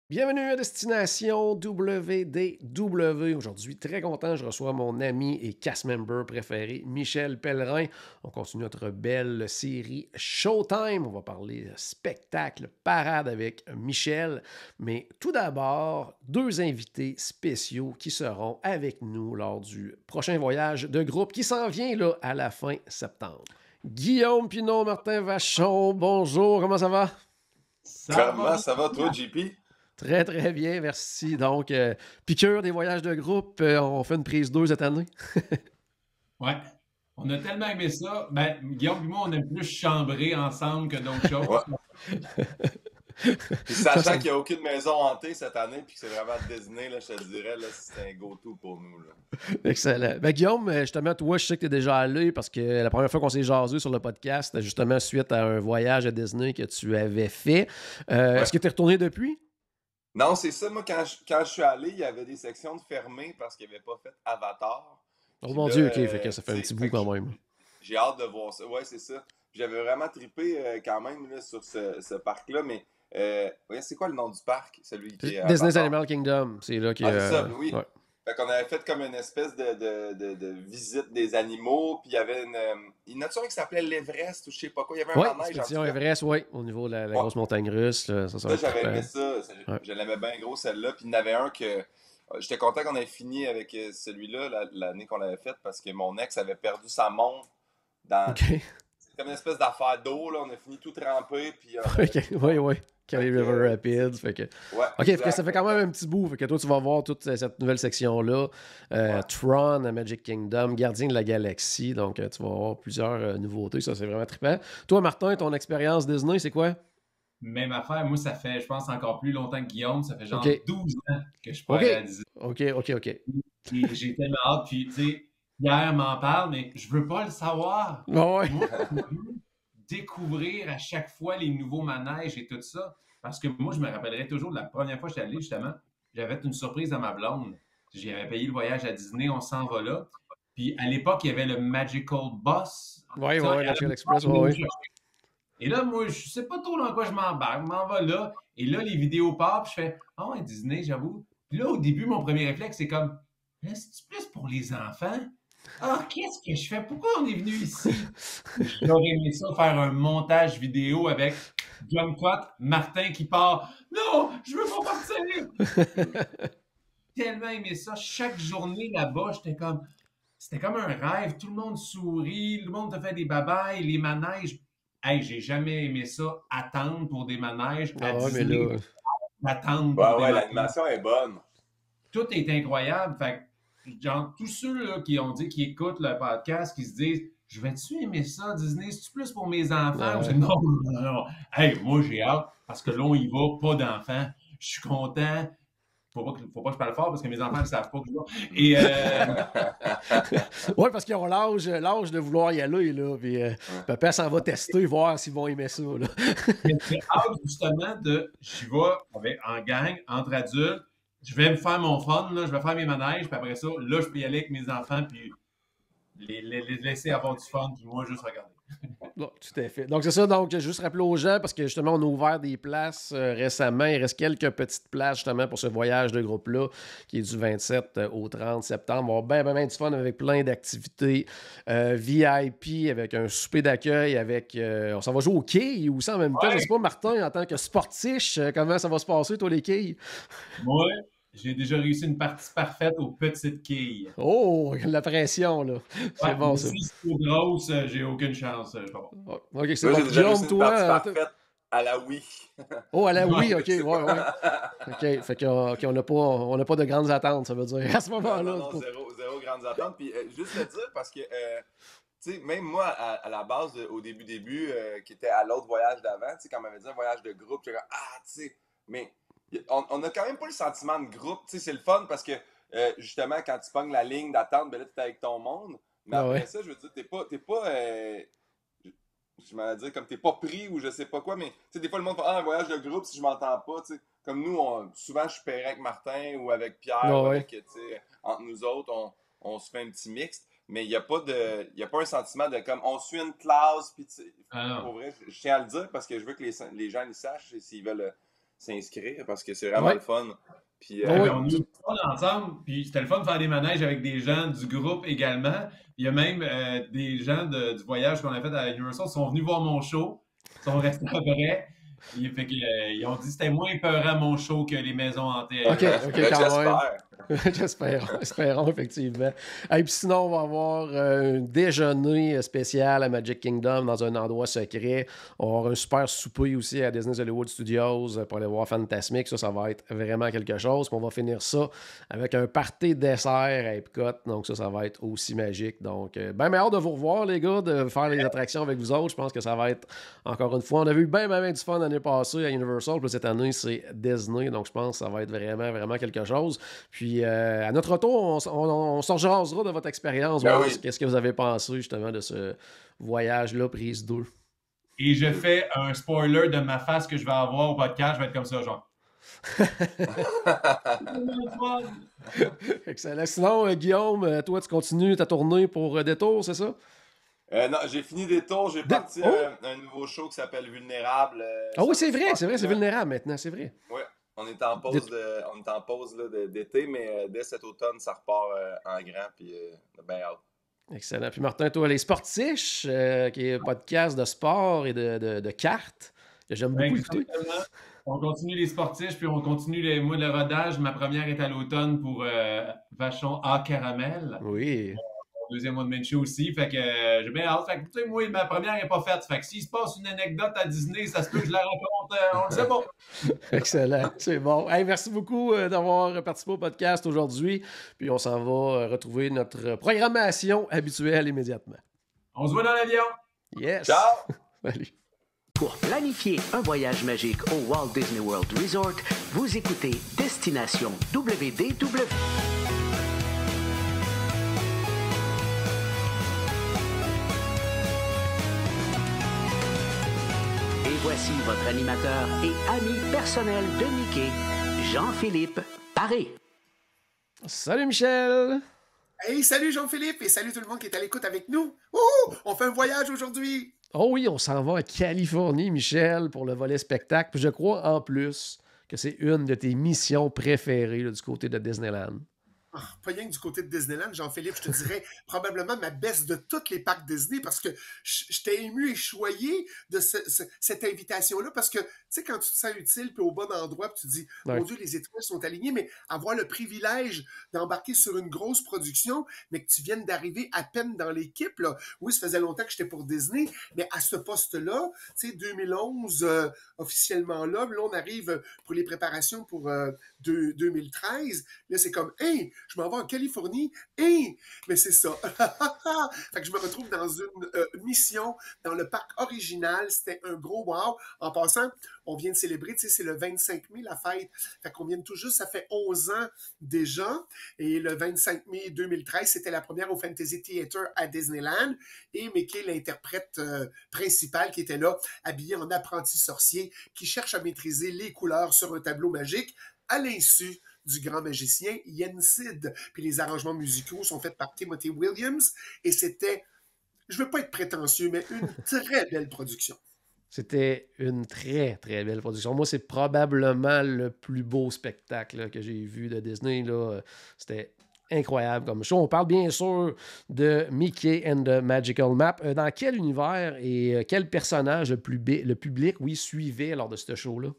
Bienvenue à Destination WDW. Aujourd'hui, très content, je reçois mon ami et cast member préféré, Michel Pellerin. On continue notre belle série Showtime. On va parler spectacle, parade avec Michel. Mais tout d'abord, deux invités spéciaux qui seront avec nous lors du prochain voyage de groupe qui s'en vient là, à la fin septembre. Guillaume Pinot, Martin Vachon, bonjour, comment ça va? Ça va Comment bien. ça va, toi, JP? Très, très bien, merci. Donc, piqûre des voyages de groupe, on fait une prise 2 cette année. Ouais. On a tellement aimé ça. Ben, Guillaume et moi, on aime plus chambrer ensemble que d'autres choses. Ouais. Puis Ça, sachant ça- qu'il n'y a aucune maison hantée cette année, puis que c'est vraiment Disney, là, je te dirais, là, c'est un go-to pour nous. Là. Excellent. Ben, Guillaume, justement, toi, je sais que tu es déjà allé parce que la première fois qu'on s'est jasé sur le podcast, c'était justement suite à un voyage à Disney que tu avais fait. Ouais. Est-ce que tu es retourné depuis? Non, c'est ça. Moi, quand je suis allé, il y avait des sections de fermées parce qu'ils n'avaient pas fait Avatar. Oh Puis mon là, Dieu, ok, fait que ça fait un tu sais, petit bout quand même. j'ai hâte de voir ça. Ouais, c'est ça. J'avais vraiment trippé quand même là, sur ce parc-là, mais ouais, c'est quoi le nom du parc? Celui qui est Disney's Avatar? Animal Kingdom, c'est là qui Ah, c'est ça, oui. ouais. Fait qu'on avait fait comme une espèce de visite des animaux, puis il y avait une nature qui s'appelait l'Everest ou je sais pas quoi. Il y avait un Ouais, manège en expédition tout cas. Everest, oui, au niveau de la Ouais. grosse montagne russe, là, ça va Ça, être j'avais aimé trippant. ça. Ouais. Je l'aimais bien gros, celle-là. Puis il y en avait un que. J'étais content qu'on ait fini avec celui-là l'année qu'on l'avait fait parce que mon ex avait perdu sa montre dans. OK. C'est comme une espèce d'affaire d'eau, là. On a fini tout trempé, puis on avait OK, fini. oui, oui. Cali Fait que, River Rapids. Fait que... ouais, OK, fait que ça exact. fait quand même un petit bout. Fait que toi, tu vas voir toute cette nouvelle section-là. Ouais. Tron, à Magic Kingdom, Gardien de la Galaxie. Donc, tu vas avoir plusieurs nouveautés. Ça, c'est vraiment trippant. Toi, Martin, ton expérience Disney, c'est quoi? Même affaire. Moi, ça fait, je pense, encore plus longtemps que Guillaume. Ça fait genre OK. 12 ans que je peux OK. aller à Disney. OK. Et j'ai tellement hâte. Puis, tu sais, hier, m'en parle, mais je veux pas le savoir. Ah ouais. Moi, je veux découvrir à chaque fois les nouveaux manèges et tout ça. Parce que moi, je me rappellerai toujours de la première fois que j'étais allé, justement, j'avais fait une surprise à ma blonde. J'avais payé le voyage à Disney, on s'en va là. Puis à l'époque, il y avait le Magical Bus. Oui, Ça, Magical Express, oui. Et là, moi, je sais pas trop dans quoi je m'embarque. Je m'en vais là. Et là, les vidéos partent, puis je fais « Ah ouais, Disney, j'avoue. » Puis là, au début, mon premier réflexe, c'est comme « C'est plus pour les enfants? Ah, qu'est-ce que je fais? Pourquoi on est venu ici? » J'aurais aimé ça faire un montage vidéo avec John Cott, Martin qui part « Non, je veux pas partir! » Tellement aimé ça. Chaque journée là-bas, c'était comme un rêve. Tout le monde sourit, tout le monde te fait des babayes, les manèges. Hey, j'ai jamais aimé ça, attendre pour des manèges à Ah ouais, mais Disney, là. attendre Ouais, pour des ouais, manèges. l'animation est bonne. Tout est incroyable. Fait que, genre, tous ceux là, qui ont dit, qui écoutent le podcast, qui se disent, je vais-tu aimer ça, Disney? C'est-tu plus pour mes enfants? Ou c'est non, non. Hey, moi, j'ai hâte, parce que là, on y va, pas d'enfants. Je suis content. Faut pas que je parle fort parce que mes enfants ne savent pas que je vais. Et Oui, parce qu'ils ont l'âge de vouloir y aller, là. Puis papa s'en va tester, voir s'ils vont aimer ça, là. j'ai hâte justement j'y vais en gang, entre adultes, je vais me faire mon fun, là, je vais faire mes manèges, puis après ça, là, je peux y aller avec mes enfants, puis les laisser avoir du fun, puis moi, juste regarder. Non, tout à fait. Donc, c'est ça. Donc, juste rappeler aux gens, parce que justement, on a ouvert des places récemment. Il reste quelques petites places, justement, pour ce voyage de groupe-là, qui est du 27 au 30 septembre. On va avoir bien du fun avec plein d'activités VIP, avec un souper d'accueil, avec... on s'en va jouer au quai aussi en même temps. Je sais pas, Martin, en tant que sportiche, comment ça va se passer, toi, les quilles? Moi, j'ai déjà réussi une partie parfaite aux petites quilles. Oh, la pression, là. C'est Ouais, bon, mais ça. si c'est trop grosse, j'ai aucune chance. Je sais pas. Oh, OK, c'est Moi, bon. j'ai déjà réussi Guillaume, une partie toi... parfaite à la Wii. Oh, à la oui, Ouais, OK, ouais. OK, fait qu'on n'a pas de grandes attentes, ça veut dire, à ce moment-là. Non, zéro grandes attentes. Puis juste le dire parce que, tu sais, même moi, à la base, au début, qui était à l'autre voyage d'avant, tu sais, quand on m'avait dit un voyage de groupe, j'étais comme, ah, tu sais, mais on a quand même pas le sentiment de groupe. Tu sais, c'est le fun parce que, justement, quand tu pognes la ligne d'attente, ben là, t'es avec ton monde. Mais Ah après ouais. ça, je veux dire, t'es pas je m'en dire comme t'es pas pris ou je sais pas quoi, mais tu sais, des fois le monde fait ah, un voyage de groupe si je m'entends pas, tu sais. Comme nous, souvent je paierais avec Martin ou avec Pierre Ah ou ouais. avec, tu sais, entre nous autres, on se fait un petit mixte, mais il n'y a pas y a pas un sentiment de comme on suit une classe, puis tu sais, Ah non. pour vrai, je tiens à le dire parce que je veux que les gens le sachent s'ils veulent s'inscrire parce que c'est vraiment Ouais. le fun. Puis, Ouais, ouais. On est ensemble, puis c'était le fun de faire des manèges avec des gens du groupe également. Il y a même des gens du voyage qu'on a fait à Universal qui sont venus voir mon show, sont restés après. Ils ont dit que c'était moins épeurant mon show que les maisons hantées. OK, quand même. j'espère. Espérons, effectivement. Et puis sinon, on va avoir un déjeuner spécial à Magic Kingdom dans un endroit secret. On va avoir un super souper aussi à Disney's Hollywood Studios pour aller voir Fantasmic. Ça va être vraiment quelque chose. Puis on va finir ça avec un party dessert à Epcot. Donc ça va être aussi magique. Donc, ben hâte de vous revoir, les gars, de faire les attractions avec vous autres. Je pense que ça va être, encore une fois, on a eu bien du fun l'année passée à Universal. Puis cette année, c'est Disney. Donc, je pense que ça va être vraiment quelque chose. Puis, à notre retour, on s'en jasera de votre expérience. Ben Voir oui. qu'est-ce que vous avez pensé, justement, de ce voyage-là, prise 2. Et je fais un spoiler de ma face que je vais avoir au podcast. Je vais être comme ça, genre. Excellent. Sinon, Guillaume, toi, tu continues ta tournée pour Détour, c'est ça? Non, j'ai fini des tours, j'ai parti un nouveau show qui s'appelle Vulnérable. Ah oui, c'est vrai, c'est là. Vulnérable maintenant, c'est vrai. Ouais, on est en pause d'été, mais dès cet automne, ça repart en grand, puis on a bien hâte. Excellent. Puis Martin, toi, les Sportiches, qui est un podcast de sport et de cartes, que j'aime beaucoup écouter. On continue les sportifs, puis on continue le rodage. Ma première est à l'automne pour Vachon à Caramel. Oui. Mon deuxième mois de main show aussi. Fait que j'ai bien hâte. Fait que, tu sais, moi, ma première n'est pas faite. Fait que s'il se passe une anecdote à Disney, ça se peut que je la raconte. On le sait pas. Excellent. C'est bon. Hey, merci beaucoup d'avoir participé au podcast aujourd'hui. Puis on s'en va retrouver notre programmation habituelle immédiatement. On se voit dans l'avion. Yes. Ciao! Salut. Pour planifier un voyage magique au Walt Disney World Resort, vous écoutez Destination WDW. Et voici votre animateur et ami personnel de Mickey, Jean-Philippe Paré. Salut Michel. Hey, salut Jean-Philippe et salut tout le monde qui est à l'écoute avec nous. Oh, on fait un voyage aujourd'hui. Oh oui, on s'en va à Californie, Michel, pour le volet spectacle. Puis je crois en plus que c'est une de tes missions préférées là, du côté de Disneyland. Pas rien que du côté de Disneyland, Jean-Philippe, je te dirais probablement ma baisse de toutes les parcs Disney parce que j'étais ému et choyé de cette invitation-là parce que, tu sais, quand tu te sens utile puis au bon endroit puis tu te dis, mon Dieu, les étoiles sont alignées, mais avoir le privilège d'embarquer sur une grosse production, mais que tu viennes d'arriver à peine dans l'équipe, là. Oui, ça faisait longtemps que j'étais pour Disney, mais à ce poste-là, tu sais, 2011, officiellement là, on arrive pour les préparations pour 2013. Là, c'est comme, hey, je m'en vais en Californie. Hey, mais c'est ça. Fait que je me retrouve dans une mission dans le parc original. C'était un gros wow. En passant, on vient de célébrer, tu sais, c'est le 25 mai, la fête. Fait qu'on vient de tout juste, ça fait 11 ans déjà. Et le 25 mai 2013, c'était la première au Fantasy Theater à Disneyland. Et Mickey, l'interprète principal qui était là, habillé en apprenti sorcier, qui cherche à maîtriser les couleurs sur un tableau magique à l'insu du grand magicien Yen Sid. Puis les arrangements musicaux sont faits par Timothy Williams et c'était, je ne veux pas être prétentieux, mais une très belle production. C'était une très belle production. Moi, c'est probablement le plus beau spectacle là, que j'ai vu de Disney. Là. C'était incroyable comme show. On parle bien sûr de Mickey and the Magical Map. Dans quel univers et quel personnage le public suivait lors de ce show-là?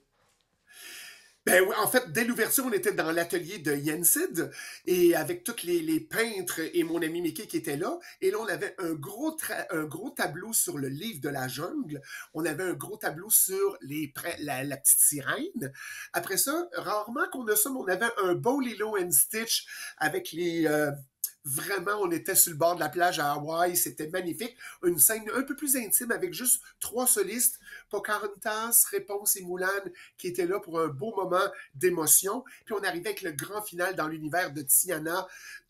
Ben oui, en fait, dès l'ouverture, on était dans l'atelier de Yen Sid et avec tous les peintres et mon ami Mickey qui était là. Et là, on avait un gros tableau sur le livre de la jungle. On avait un gros tableau sur la petite sirène. Après ça, rarement qu'on a ça, mais on avait un beau Lilo and Stitch avec les... Vraiment, on était sur le bord de la plage à Hawaï, c'était magnifique. Une scène un peu plus intime avec juste 3 solistes, Pocahontas, Réponse et Moulin, qui étaient là pour un beau moment d'émotion. Puis on arrivait avec le grand final dans l'univers de Tiana,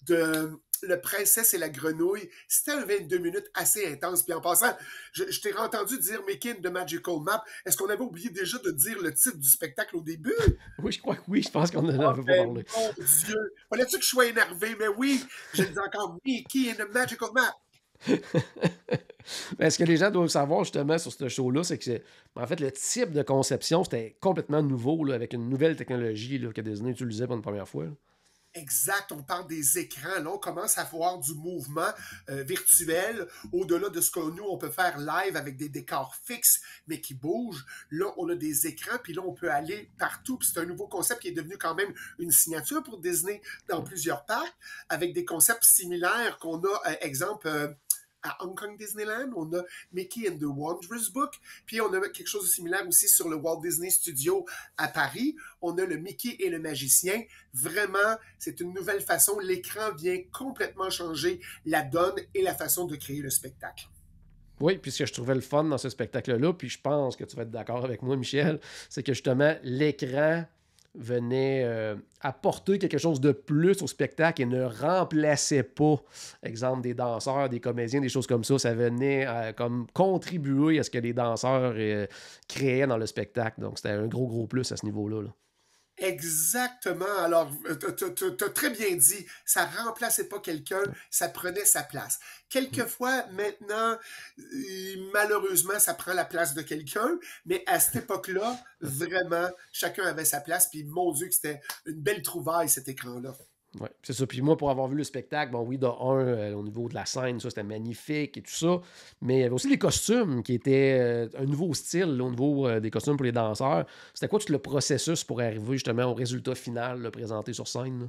de Le Princesse et la Grenouille. C'était un 22 minutes assez intense. Puis en passant, je t'ai entendu dire Mickey and the Magical Map. Est-ce qu'on avait oublié déjà de dire le titre du spectacle au début? Oui, je crois que oui. Je pense qu'on en avait pas parlé. Mon Dieu! Fallait-tu que je sois énervé? Mais oui, je dis encore Mickey and the Magical Map. Mais ce que les gens doivent savoir justement sur ce show-là, c'est que en fait, le type de conception, c'était complètement nouveau, là, avec une nouvelle technologie là, que Disney utilisait pour une première fois. Là. Exact, on parle des écrans. Là, on commence à voir du mouvement virtuel au-delà de ce que nous, on peut faire live avec des décors fixes, mais qui bougent. Là, on a des écrans, puis là, on peut aller partout. Puis c'est un nouveau concept qui est devenu quand même une signature pour Disney dans plusieurs parcs, avec des concepts similaires qu'on a, exemple, à Hong Kong Disneyland, on a Mickey and the Wondrous Book, puis on a quelque chose de similaire aussi sur le Walt Disney Studio à Paris. On a le Mickey et le Magicien. Vraiment, c'est une nouvelle façon. L'écran vient complètement changer la donne et la façon de créer le spectacle. Oui, puis ce que je trouvais le fun dans ce spectacle-là, puis je pense que tu vas être d'accord avec moi, Michel, c'est que justement, l'écran venait apporter quelque chose de plus au spectacle et ne remplaçait pas, exemple, des danseurs, des comédiens, des choses comme ça. Ça venait comme contribuer à ce que les danseurs créaient dans le spectacle. Donc, c'était un gros plus à ce niveau-là. Là. Exactement. Alors, tu as très bien dit, ça remplaçait pas quelqu'un, ça prenait sa place. Quelquefois, maintenant, malheureusement, ça prend la place de quelqu'un, mais à cette époque-là, vraiment, chacun avait sa place, puis mon Dieu, que c'était une belle trouvaille, cet écran-là. Oui, c'est ça. Puis moi, pour avoir vu le spectacle, bon, oui, au niveau de la scène, ça, c'était magnifique et tout ça. Mais il y avait aussi les costumes qui étaient un nouveau style là, au niveau des costumes pour les danseurs. C'était quoi tout le processus pour arriver justement au résultat final là, présenté sur scène? Là?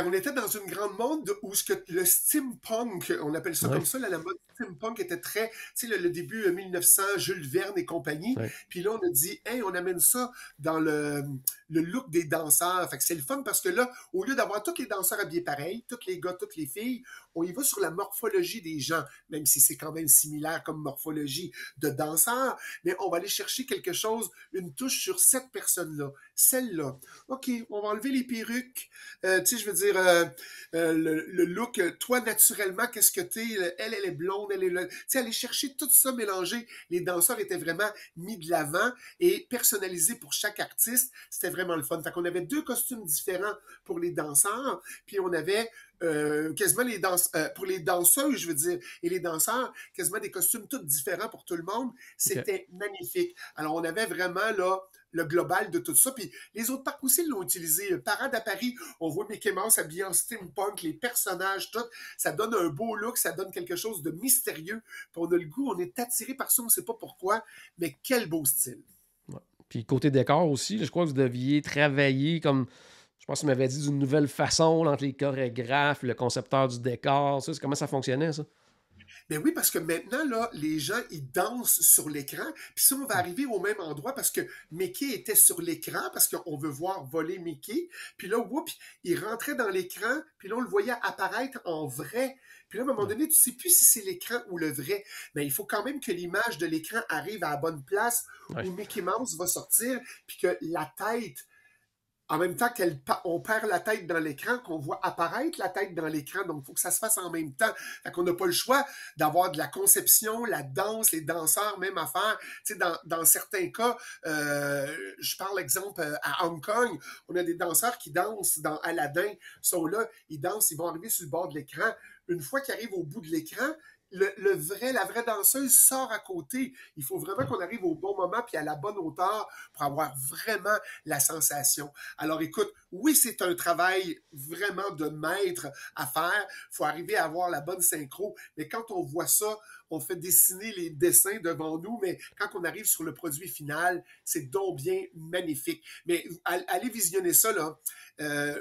On était dans une grande mode où ce que le steampunk, on appelle ça comme ça, la mode steampunk était très, tu sais, le début 1900, Jules Verne et compagnie. Puis là, on a dit, hey, on amène ça dans le look des danseurs. Fait que c'est le fun parce que là, au lieu d'avoir tous les danseurs habillés pareil, tous les gars, toutes les filles, on y va sur la morphologie des gens, même si c'est quand même similaire comme morphologie de danseurs, mais on va aller chercher quelque chose, une touche sur cette personne-là, celle-là. OK, on va enlever les perruques, tu sais, je veux dire, le look, toi, naturellement, qu'est-ce que t'es? Elle est blonde, elle est... Tu sais, aller chercher tout ça mélangé. Les danseurs étaient vraiment mis de l'avant et personnalisés pour chaque artiste. C'était vraiment le fun. Fait qu'on avait 2 costumes différents pour les danseurs, puis on avait quasiment pour les danseuses, je veux dire, et les danseurs, quasiment des costumes tous différents pour tout le monde. C'était magnifique. Alors, on avait vraiment, là, le global de tout ça. Puis les autres parcs aussi l'ont utilisé. Parade à Paris, on voit Mickey Mouse habillé en steampunk, les personnages, tout. Ça donne un beau look, ça donne quelque chose de mystérieux. Puis on a le goût, on est attiré par ça, on ne sait pas pourquoi, mais quel beau style. Ouais. Puis côté décor aussi, je crois que vous deviez travailler comme... Je pense que tu m'avais dit d'une nouvelle façon là, entre les chorégraphes, le concepteur du décor. Ça, c'est comment ça fonctionnait, ça? Ben oui, parce que maintenant, là, les gens, ils dansent sur l'écran. Puis ça, on va arriver au même endroit parce que Mickey était sur l'écran, parce qu'on veut voir voler Mickey. Puis là, whoop, il rentrait dans l'écran, puis là, on le voyait apparaître en vrai. Puis là, à un moment donné, tu ne sais plus si c'est l'écran ou le vrai. Mais il faut quand même que l'image de l'écran arrive à la bonne place où Mickey Mouse va sortir, puis que la tête... En même temps qu'on perd la tête dans l'écran, qu'on voit apparaître la tête dans l'écran, donc il faut que ça se fasse en même temps. Fait qu'on n'a pas le choix d'avoir de la conception, la danse, les danseurs, même à faire. Tu sais, dans certains cas, je parle exemple à Hong Kong, on a des danseurs qui dansent dans Aladdin, sont là, ils dansent, ils vont arriver sur le bord de l'écran. Une fois qu'ils arrivent au bout de l'écran, la vraie danseuse sort à côté. Il faut vraiment qu'on arrive au bon moment puis à la bonne hauteur pour avoir vraiment la sensation. Alors écoute, oui, c'est un travail vraiment de maître à faire. Il faut arriver à avoir la bonne synchro. Mais quand on voit ça, on fait dessiner les dessins devant nous, mais quand on arrive sur le produit final, c'est donc bien magnifique. Mais allez visionner ça, là.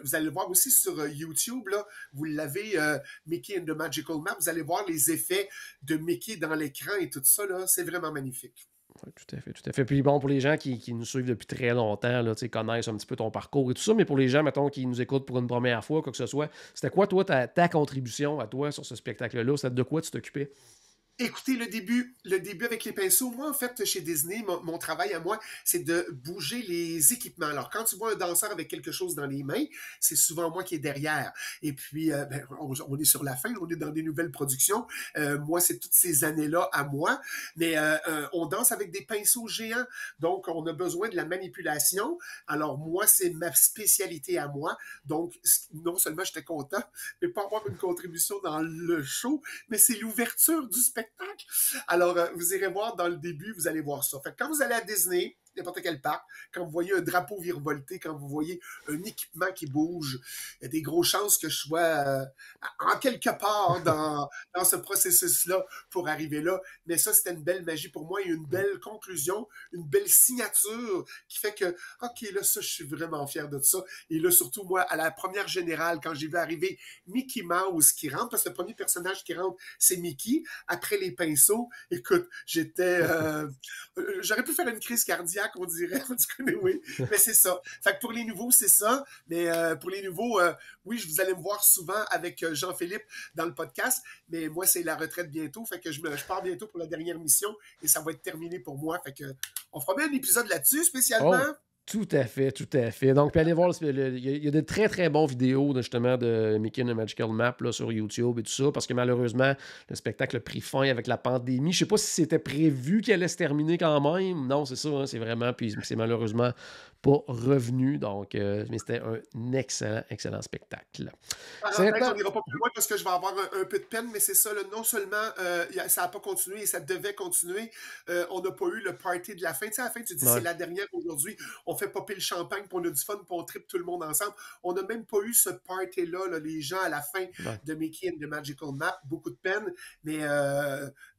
Vous allez le voir aussi sur YouTube, là. Vous l'avez, Mickey and the Magical Map. Vous allez voir les effets de Mickey dans l'écran et tout ça, là. C'est vraiment magnifique. Oui, tout à fait, tout à fait. Puis bon, pour les gens qui nous suivent depuis très longtemps, là, connaissent un petit peu ton parcours et tout ça, mais pour les gens, mettons, qui nous écoutent pour une première fois, quoi que ce soit, c'était quoi, toi, ta contribution à toi sur ce spectacle-là? C'était de quoi tu t'occupais? Écoutez, le début avec les pinceaux, moi, en fait, chez Disney, mon travail à moi, c'est de bouger les équipements. Alors, quand tu vois un danseur avec quelque chose dans les mains, c'est souvent moi qui est derrière. Et puis, on est sur la fin, on est dans des nouvelles productions. Moi, c'est toutes ces années-là à moi. Mais on danse avec des pinceaux géants. Donc, on a besoin de la manipulation. Alors, moi, c'est ma spécialité à moi. Donc, non seulement j'étais content, mais pas avoir une contribution dans le show, mais c'est l'ouverture du spectacle. Alors, vous irez voir dans le début, vous allez voir ça. Fait que quand vous allez à Disney, n'importe quel parc, quand vous voyez un drapeau virevolté, quand vous voyez un équipement qui bouge, il y a des grosses chances que je sois en quelque part dans ce processus-là pour arriver là. Mais ça, c'était une belle magie pour moi et une belle conclusion, une belle signature qui fait que, OK, là, ça, je suis vraiment fier de ça. Et là, surtout, moi, à la première générale, quand j'ai vu arriver Mickey Mouse qui rentre, parce que le premier personnage qui rentre, c'est Mickey, après les pinceaux, écoute, j'aurais pu faire une crise cardiaque, on dirait, en tout cas, oui, mais c'est ça. Fait que pour les nouveaux, c'est ça, mais pour les nouveaux, oui, vous allez me voir souvent avec Jean-Philippe dans le podcast, mais moi, c'est la retraite bientôt, fait que je pars bientôt pour la dernière mission et ça va être terminé pour moi, fait que on fera bien un épisode là-dessus, spécialement. Oh. Tout à fait, tout à fait. Donc, puis allez voir, il y a de très, très bons vidéos, justement, de Mickey and the Magical Map là, sur YouTube et tout ça, parce que malheureusement, le spectacle a pris fin avec la pandémie. Je sais pas si c'était prévu qu'il allait se terminer quand même. Non, c'est ça, hein, c'est vraiment, puis c'est malheureusement pas revenu. Donc, mais c'était un excellent, excellent spectacle. On n'ira pas plus loin parce que je vais avoir un peu de peine, mais c'est ça, là, non seulement ça n'a pas continué et ça devait continuer, on n'a pas eu le party de la fin. Tu sais, à la fin, tu dis, c'est la dernière aujourd'hui, on fait popper le champagne, puis on a du fun, puis on tripe tout le monde ensemble. On n'a même pas eu ce party-là, là, les gens à la fin de Mickey and the Magical Map. Beaucoup de peine, mais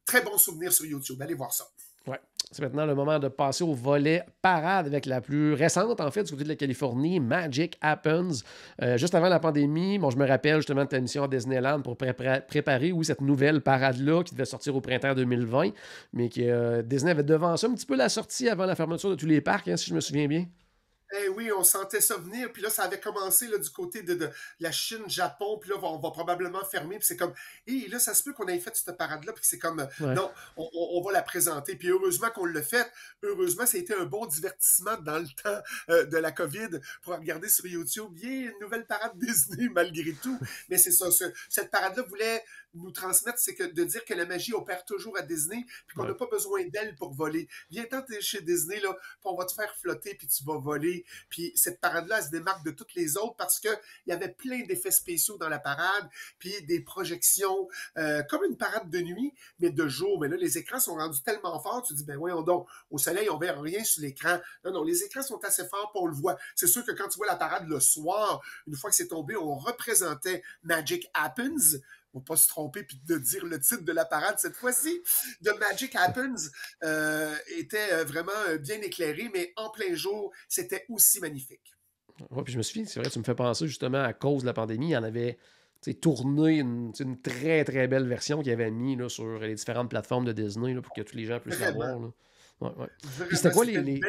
très bon souvenir sur YouTube. Allez voir ça. Ouais. C'est maintenant le moment de passer au volet parade avec la plus récente, en fait, du côté de la Californie, Magic Happens. Juste avant la pandémie, je me rappelle justement de ta mission à Disneyland pour préparer, cette nouvelle parade-là qui devait sortir au printemps 2020, mais que Disney avait devancé un petit peu la sortie avant la fermeture de tous les parcs, hein, si je me souviens bien. Eh oui, on sentait ça venir. Puis là, ça avait commencé là, du côté de la Chine, Japon. Puis là, on va probablement fermer. Puis c'est comme, là, ça se peut qu'on ait fait cette parade-là. Puis c'est comme, non, on va la présenter. Puis heureusement qu'on l'a fait. Heureusement, ça a été un bon divertissement dans le temps de la COVID pour regarder sur YouTube. Une nouvelle parade Disney malgré tout. Mais c'est ça. Cette parade-là voulait nous transmettre, c'est que de dire que la magie opère toujours à Disney, puis qu'on n'a pas besoin d'elle pour voler. Viens-t'en chez Disney, là, puis on va te faire flotter, puis tu vas voler. Puis cette parade-là, elle se démarque de toutes les autres parce qu'il y avait plein d'effets spéciaux dans la parade, puis des projections, comme une parade de nuit, mais de jour. Mais là, les écrans sont rendus tellement forts, tu te dis, ben voyons donc, au soleil, on verra rien sur l'écran. Non, les écrans sont assez forts, puis on le voit. C'est sûr que quand tu vois la parade le soir, une fois que c'est tombé, on représentait Magic Happens. Il ne faut pas se tromper puis de dire le titre de la parade cette fois-ci. The Magic Happens était vraiment bien éclairé, mais en plein jour, c'était aussi magnifique. Oui, puis je me souviens, c'est vrai, tu me fais penser justement à cause de la pandémie, il y en avait tourné une très, très belle version qu'il avait mis là, sur les différentes plateformes de Disney là, pour que tous les gens puissent la voir. Ouais. Puis c'était quoi les...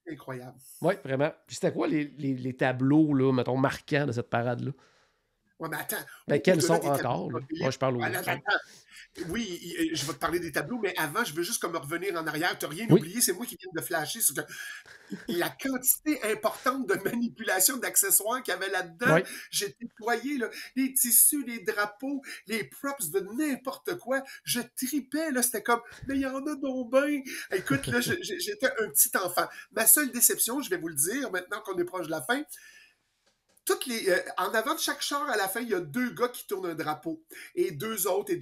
Incroyable. Oui, vraiment. Puis c'était quoi les tableaux, là, mettons, marquants de cette parade-là? Ouais, mais attends. Ben, quels sont encore? Là? Moi, je parle Oui, je vais te parler des tableaux, mais avant, je veux juste comme revenir en arrière. Tu n'as rien oublié, c'est moi qui viens de flasher. Sur la quantité importante de manipulation d'accessoires qu'il y avait là-dedans. J'ai déployé là, les tissus, les drapeaux, les props de n'importe quoi. Je tripais, là, c'était comme, mais il y en a donc bien. Écoute, là, j'étais un petit enfant. Ma seule déception, je vais vous le dire, maintenant qu'on est proche de la fin, en avant de chaque char, à la fin, il y a 2 gars qui tournent un drapeau. Et 2 autres.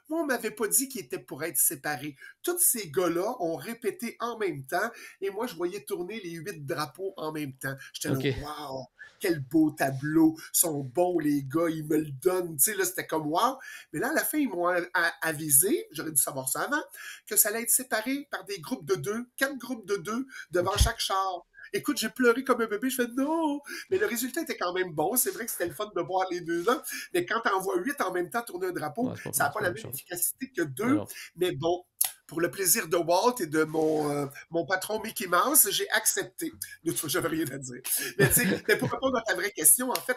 Moi, on ne m'avait pas dit qu'ils étaient pour être séparés. Tous ces gars-là ont répété en même temps. Et moi, je voyais tourner les 8 drapeaux en même temps. J'étais là, wow, quel beau tableau. Ils sont bons, les gars, ils me le donnent. Tu sais, là, c'était comme wow. Mais là, à la fin, ils m'ont avisé, j'aurais dû savoir ça avant, que ça allait être séparé par des groupes de 2, 4 groupes de 2 devant chaque char. Écoute, j'ai pleuré comme un bébé, je fais non! Mais le résultat était quand même bon. C'est vrai que c'était le fun de voir les 2 là. Mais quand tu en vois 8 en même temps tourner un drapeau, ça n'a pas la même efficacité que 2. Mais bon, pour le plaisir de Walt et de mon patron Mickey Mouse, j'ai accepté. De toute façon, j'avais rien à dire. Mais tu sais, mais pour répondre à ta vraie question, en fait,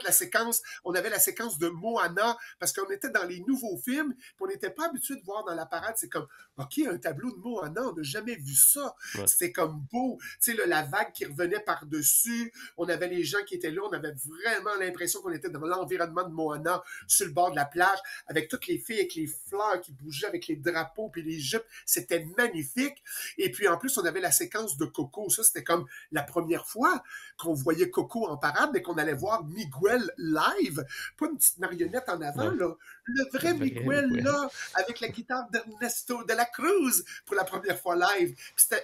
on avait la séquence de Moana, parce qu'on était dans les nouveaux films, puis on n'était pas habitué de voir dans la parade, c'est comme, OK, un tableau de Moana, on n'a jamais vu ça. Ouais. C'était comme beau. Tu sais, la vague qui revenait par-dessus, on avait les gens qui étaient là, on avait vraiment l'impression qu'on était dans l'environnement de Moana, sur le bord de la plage, avec toutes les filles avec les fleurs qui bougeaient, avec les drapeaux puis les jupes. C'était magnifique. Et puis, en plus, on avait la séquence de Coco. Ça, c'était comme la première fois qu'on voyait Coco en parade, mais qu'on allait voir Miguel live. Pas une petite marionnette en avant, Ouais. là. Le vrai Miguel, là, avec la guitare d'Ernesto de la Cruz pour la première fois live.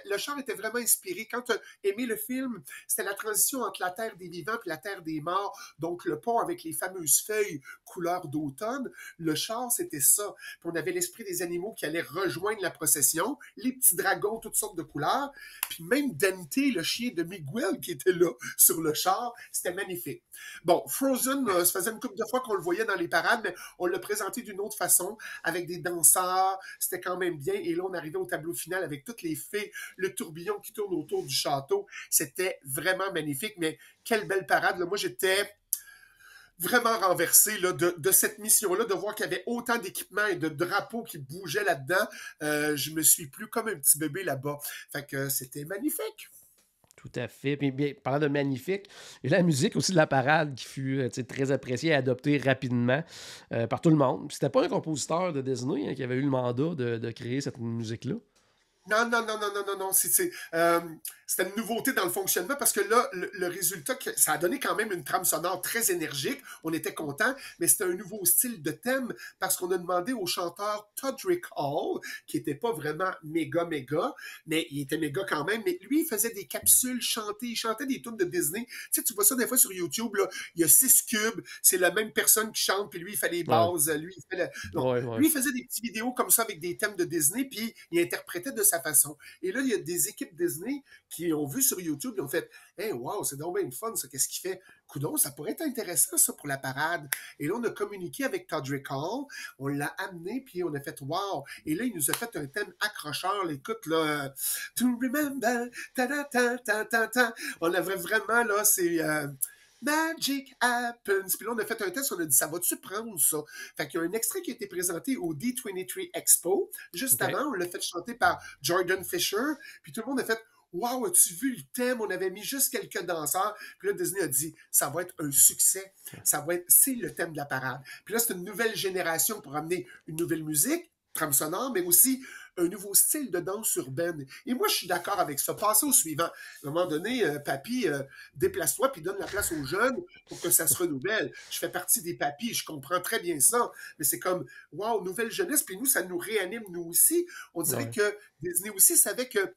Le char était vraiment inspiré. Quand tu as aimé le film, c'était la transition entre la terre des vivants et la terre des morts. Donc, le pont avec les fameuses feuilles couleur d'automne. Le char, c'était ça. Puis on avait l'esprit des animaux qui allaient rejoindre la procession, les petits dragons, toutes sortes de couleurs. Puis même Dante, le chien de Miguel, qui était là sur le char, c'était magnifique. Bon, Frozen, ça faisait une couple de fois qu'on le voyait dans les parades, mais on l'a présenté d'une autre façon, avec des danseurs. C'était quand même bien. Et là, on arrivait au tableau final avec toutes les fées, le tourbillon qui tourne autour du château. C'était vraiment magnifique, mais quelle belle parade. Là. Moi, j'étais vraiment renversé là, de cette mission-là, de voir qu'il y avait autant d'équipements et de drapeaux qui bougeaient là-dedans. Je me suis plu comme un petit bébé là-bas. Fait que c'était magnifique. Tout à fait. Puis, bien, parlant de magnifique, et la musique aussi de la parade qui fut très appréciée et adoptée rapidement par tout le monde. Puis c'était pas un compositeur de Disney qui avait eu le mandat de créer cette musique-là. Non. C'était une nouveauté dans le fonctionnement parce que là, le résultat, ça a donné quand même une trame sonore très énergique. On était contents, mais c'était un nouveau style de thème parce qu'on a demandé au chanteur Todrick Hall, qui était pas vraiment méga, mais il était méga quand même. Mais lui, il faisait des capsules chantées. Il chantait des tunes de Disney. Tu sais, tu vois ça des fois sur YouTube, là. Il y a 6 cubes. C'est la même personne qui chante, puis lui, il fait les bases. Lui, il fait Lui, il faisait des petites vidéos comme ça avec des thèmes de Disney, puis il interprétait de sa façon. Et là, il y a des équipes Disney qui ont vu sur YouTube, ils ont fait « Hey, wow, c'est donc bien fun, ça, qu'est-ce qu'il fait? Coudon, ça pourrait être intéressant, ça, pour la parade. » Et là, on a communiqué avec Todrick Hall, on l'a amené, puis on a fait « Wow! » Et là, il nous a fait un thème accrocheur, écoute, là, « To remember, ta-da-ta-ta-ta-ta. » On avait vraiment, là, c'est... Magic happens. Puis là, on a fait un test, on a dit, ça va-tu prendre ça? Fait qu'il y a un extrait qui a été présenté au D23 Expo. Juste avant, on l'a fait chanter par Jordan Fisher. Puis tout le monde a fait, wow, as-tu vu le thème? On avait mis juste quelques danseurs. Puis là, Disney a dit, ça va être un succès. C'est le thème de la parade. Puis là, c'est une nouvelle génération pour amener une nouvelle musique, trame sonore, mais aussi un nouveau style de danse urbaine. Et moi, je suis d'accord avec ça. Passez au suivant. À un moment donné, papy, déplace-toi puis donne la place aux jeunes pour que ça se renouvelle. Je fais partie des papys, je comprends très bien ça. Mais c'est comme, wow, nouvelle jeunesse. Puis nous, ça nous réanime, nous aussi. On dirait que Disney aussi savait que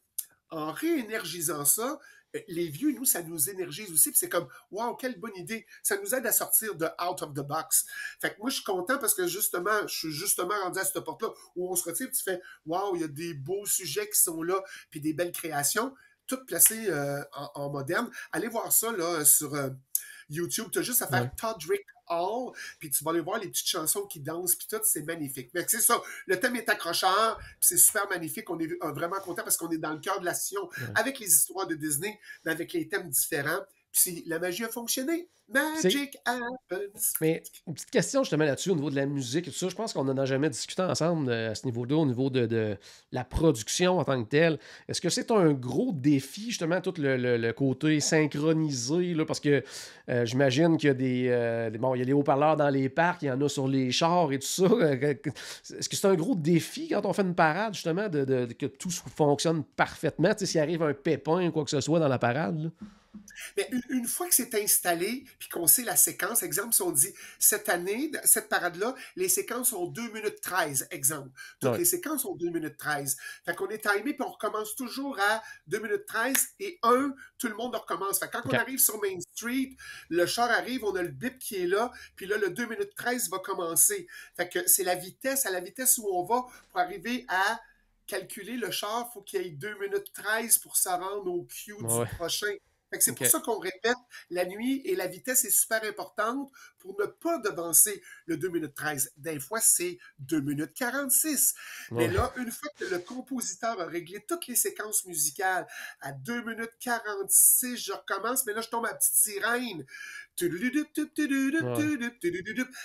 en réénergisant ça, les vieux, nous, ça nous énergise aussi. Puis c'est comme, wow, quelle bonne idée. Ça nous aide à sortir de out of the box. Fait que moi, je suis content parce que justement, je suis justement rendu à cette porte-là où on se retire, tu fais, wow, il y a des beaux sujets qui sont là, puis des belles créations, toutes placées en moderne. Allez voir ça là, sur YouTube. Tu as juste à faire Todrick Hall, puis tu vas aller voir les petites chansons qui dansent, puis tout, c'est magnifique. Mais c'est ça, le thème est accrocheur, puis c'est super magnifique. On est vraiment content parce qu'on est dans le cœur de la session avec les histoires de Disney, mais avec les thèmes différents. Puis la magie a fonctionné. Magic happens. Mais une petite question justement là-dessus au niveau de la musique et tout ça. Je pense qu'on n'en a jamais discuté ensemble à ce niveau-là, au niveau de la production en tant que telle. Est-ce que c'est un gros défi justement tout le côté synchronisé là, parce que j'imagine qu'il y a il y a des haut-parleurs dans les parcs, il y en a sur les chars et tout ça. Est-ce que c'est un gros défi quand on fait une parade justement que tout fonctionne parfaitement? Tu sais, s'il arrive un pépin ou quoi que ce soit dans la parade là? Mais une fois que c'est installé, puis qu'on sait la séquence, exemple, si on dit cette année, cette parade-là, les séquences sont 2 minutes 13, exemple. Toutes les séquences sont 2 minutes 13. Fait qu'on est timé, puis on recommence toujours à 2 minutes 13 et tout le monde recommence. Fait que quand on arrive sur Main Street, le char arrive, on a le bip qui est là, puis là, le 2 minutes 13 va commencer. Fait que c'est à la vitesse où on va pour arriver à calculer le char, il faut qu'il y ait 2 minutes 13 pour se rendre au cue du prochain. Fait que c'est OK. pour ça qu'on répète la nuit et la vitesse est super importante pour ne pas devancer le 2 minutes 13. Des fois, c'est 2 minutes 46. Mais Ouais. là, une fois que le compositeur a réglé toutes les séquences musicales à 2 minutes 46, je recommence, mais là, je tombe à la petite sirène.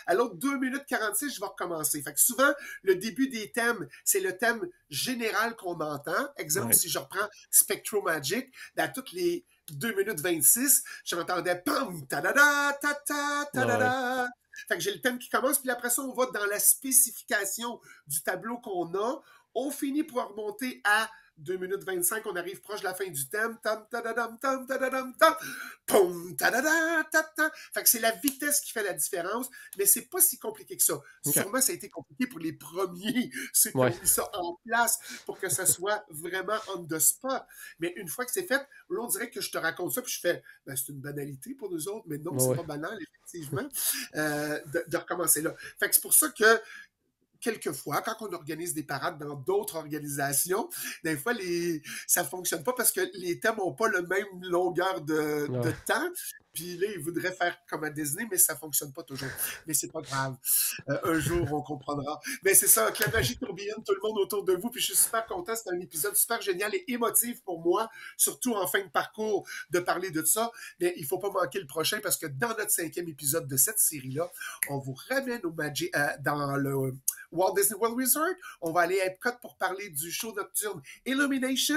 À l'autre 2 minutes 46, je vais recommencer. Fait que souvent, le début des thèmes, c'est le thème général qu'on entend. Exemple, Ouais. si je reprends Spectromagic, dans toutes les 2 minutes 26, j'entendais pam, ta-da-da, ta-ta, ta-da-da. Fait que j'ai le thème qui commence, puis après ça, on va dans la spécification du tableau qu'on a. On finit pour remonter à 2 minutes 25, on arrive proche de la fin du thème. Tam, tadadam, tam, tadadam, tam. Pum, tadada, tata. Fait que c'est la vitesse qui fait la différence, mais c'est pas si compliqué que ça. OK. Sûrement, ça a été compliqué pour les premiers, ceux qui Ouais. ont mis ça en place pour que ça soit vraiment on the spot. Mais une fois que c'est fait, là, on dirait que je te raconte ça, puis je fais, ben, c'est une banalité pour nous autres, mais non, Ouais. c'est pas banal, effectivement, de recommencer là. Fait que c'est pour ça que quelquefois, quand on organise des parades dans d'autres organisations, des fois, ça ne fonctionne pas parce que les thèmes n'ont pas la même longueur de Ouais. temps. Puis là, ils voudraient faire comme à Disney, mais ça ne fonctionne pas toujours. Mais c'est pas grave. Un jour, on comprendra. Mais c'est ça, que la magie tourbillonne tout le monde autour de vous. Puis je suis super content. C'est un épisode super génial et émotif pour moi, surtout en fin de parcours, de parler de ça. Mais il ne faut pas manquer le prochain parce que dans notre 5e épisode de cette série-là, on vous ramène au Magic, dans le Walt Disney World Resort. On va aller à Epcot pour parler du show nocturne Illumination.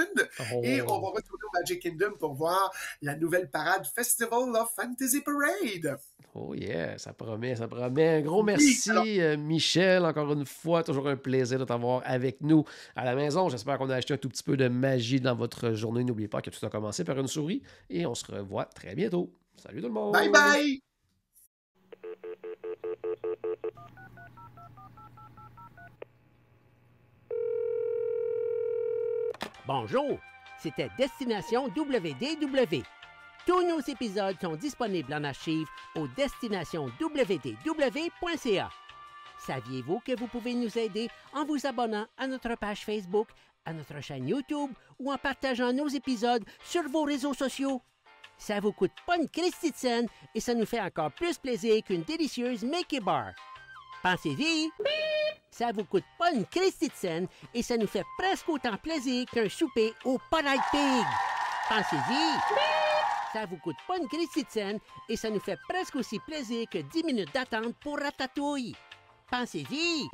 Et on va retourner au Magic Kingdom pour voir la nouvelle parade Festival of Fantasy Parade. Oh yeah, ça promet, ça promet. Un gros Oui, merci, alors- Michel, encore une fois. Toujours un plaisir de t'avoir avec nous à la maison. J'espère qu'on a acheté un tout petit peu de magie dans votre journée. N'oubliez pas que tout a commencé par une souris et on se revoit très bientôt. Salut tout le monde! Bye bye! Bonjour, c'était Destination WDW. Tous nos épisodes sont disponibles en archive au destinationwdw.ca. Saviez-vous que vous pouvez nous aider en vous abonnant à notre page Facebook, à notre chaîne YouTube ou en partageant nos épisodes sur vos réseaux sociaux? Ça vous coûte pas une Christie de scène et ça nous fait encore plus plaisir qu'une délicieuse Mickey Bar. Pensez-y! Ça vous coûte pas une Christie de scène et ça nous fait presque autant plaisir qu'un souper au Polite Pig. Pensez-y! Ça vous coûte pas une Christie de scène et ça nous fait presque aussi plaisir que 10 minutes d'attente pour Ratatouille. Pensez-y!